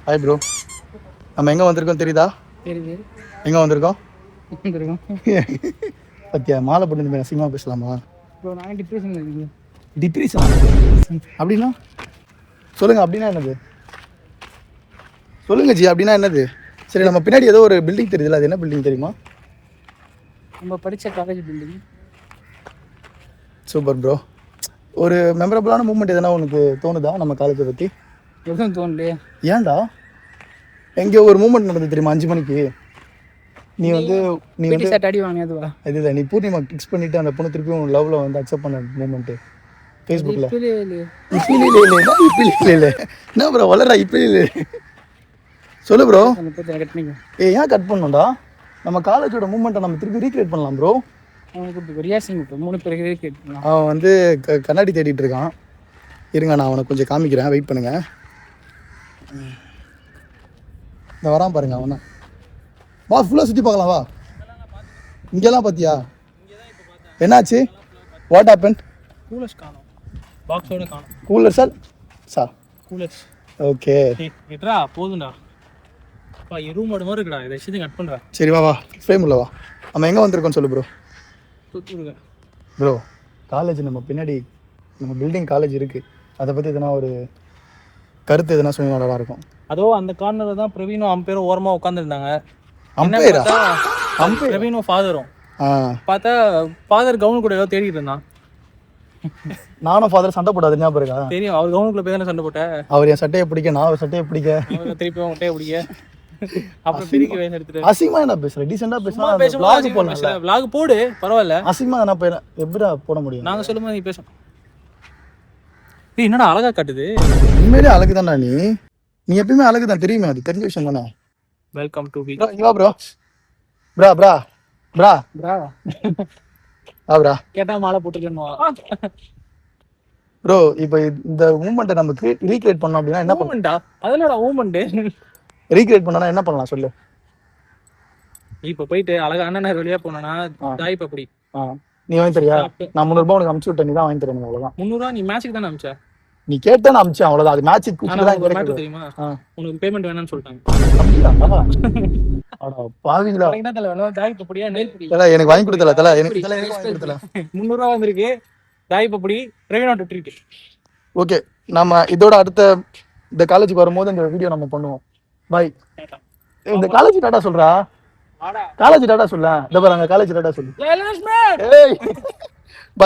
Hi bro. நம்ம எங்கே வந்திருக்கோம் தெரியுதா? தெரியுது. எங்கே வந்திருக்கோம்? வந்திருக்கோம். பத்தியா மாலை போட்டு அசிங்கமாக பேசலாமா? ப்ரோ நான் டிப்ரெஷன் இருக்குது. டிப்ரெஷன் அப்படின்னா சொல்லுங்கள். அப்படின்னா என்னது சொல்லுங்க ஜி. அப்படின்னா என்னது? சரி, நம்ம பின்னாடி ஏதோ ஒரு பில்டிங் தெரியுதுல்ல, அது என்ன பில்டிங் தெரியுமா? நம்ம படித்த காலேஜ் பில்டிங். Super bro. ஒரு மெமரபுளான மூமெண்ட் எதனா உனக்கு தோணுதா நம்ம காலேஜை பற்றி? எதுவும் தோணலையே. ஏன்டா? எங்கேயோ ஒரு மூமெண்ட் நடந்தது தெரியுமா 5 மணிக்கு? நீ வந்து அடி வாங்கினதுவா? இது இல்லை, நீ பூர்ணிமா கிக்ஸ் பண்ணிவிட்டு அந்த பொண்ணு திருப்பியும் லவ்வில் வந்து அக்செப்ட் பண்ண மூமெண்ட்டு ஃபேஸ்புக்கில். இப்போ இல்லை என்ன ப்ரோ வளரா? இப்போ இல்லை சொல்லு ப்ரோ. ஏன் கட் பண்ணோம்டா? நம்ம காலேஜோட மூமெண்ட்டை நம்ம திருப்பி ரீக்ரியேட் பண்ணலாம் ப்ரோ. அவன் வந்து கண்ணாடி தேடிட்டு இருக்கான். இருங்க, நான் அவனை கொஞ்சம் காமிக்கிறேன், வெயிட் பண்ணுங்க. இந்த வரான் பாருங்க, அவன் தான். வா ஃபுல்லாக சுற்றி பார்க்கலாம் வா. இங்கெல்லாம் பார்த்தியா? என்னாச்சு? What happen? கூலர்ஸ் காணோம். பாக்ஸோட காணோம். Cooler sir coolers. ஓகே எட்ரா போதும்டா. பா ரூம் மாதிரி இருக்குடா. இதை விஷயத்தை கட் பண்ணுறா. சரி வா ஃப்ரேம் உள்ள வா. நம்ம எங்கே வந்திருக்கோம்னு சொல்லு ப்ரோ. ப்ரோ காலேஜ் நம்ம பின்னாடி நம்ம பில்டிங் காலேஜ் இருக்குது. அதை பற்றி எதனா ஒரு கருத்து எதனா சொன்னா நல்லா இருக்கும். அதோ அந்த கார்னரில் தான் பிரவீனும் அம்பேரும் ஓரமாக உட்காந்துருந்தாங்க. அம்பேரா? பிரவீனும் ஃபாதரும் பார்த்தா ஃபாதர் கவுன் கூட ஏதோ தேடிட்டு இருந்தான். நானும் ஃபாதர் சண்டை போடாது ஞாபகம் இருக்கா? தெரியும். அவர் கவுனுக்குள்ள போய் தானே சண்டை போட்டேன். அவர் என் சட்டையை பிடிக்க, நான் அவர் சட்டையை பிடிக்க, திருப்பி அவன் சட்டையை பிடிக்க. அப்புறம் பிரிக்க வேணும் எடுத்துட்டு. அசிங்கமா என்ன பேசுறேன்? டீசெண்டா பேசுனா vlog போடல. vlog போடு பரவாயில்ல. அசிங்கமா நான் போய் எப்படிடா போட முடியும்? நாங்க சொல்லும்போது நீ பேசணும். என்னடா அழகா காட்டுது. உண்மையிலே அழகு தான்டா நீ. நீ எப்பயுமே அழகு தான், தெரியுமே, அது தெரிஞ்ச விஷயம் தானே. வெல்கம் டு இங்க வா ப்ரோ. ப்ரா ப்ரா ப்ரா ப்ரா ப்ரா கேட்டா மாலை போட்டுக்கணும் ப்ரோ. இப்போ இந்த மூமெண்ட்டை நம்ம ரீக்ரியேட் பண்ணோம் அப்படின்னா என்ன மூமெண்டா? அதனோட மூமெண்ட் ரீக்ரியேட் பண்ணனா என்ன பண்ணலாம் சொல்லு. இப்போ போயிட்டு அழகா அண்ணன் வழியா போனோம்னா தாய் பப்படி. நீ வாங்கி தரியா? நான் 300 ரூபாய் உனக்கு அனுப்பிச்சு விட்டேன், நீ தான் வாங்கி தரணும். அவ்வளவுதான். 300 நீ மேட்சுக்கு தானே அனுப்பிச்ச? நீ கேட்டா நான் அனுப்பிச்சேன், அவ்வளவுதான். அது மேட்சுக்கு தெரியுமா? உனக்கு பேமெண்ட் வேணும்னு சொல்லிட்டாங்க. பாவீங்களா? தாய் பப்படியா நெல் பப்படி எனக்கு வாங்கி கொடுத்தல தல. எனக்கு 300 ரூபாய் வந்திருக்கு. தாய் பப்படி பிரவீனோட ட்ரீட். ஓகே, நம்ம இதோட அடுத்த இந்த காலேஜுக்கு வரும்போது இந்த வீடியோ நம்ம பண்ணுவோம். பாய். இந்த காலேஜ் டாடா சொல்றா. காலேஜ் டாடா சொல்ல. இந்த பாருங்க காலேஜ் டாடா சொல்லு.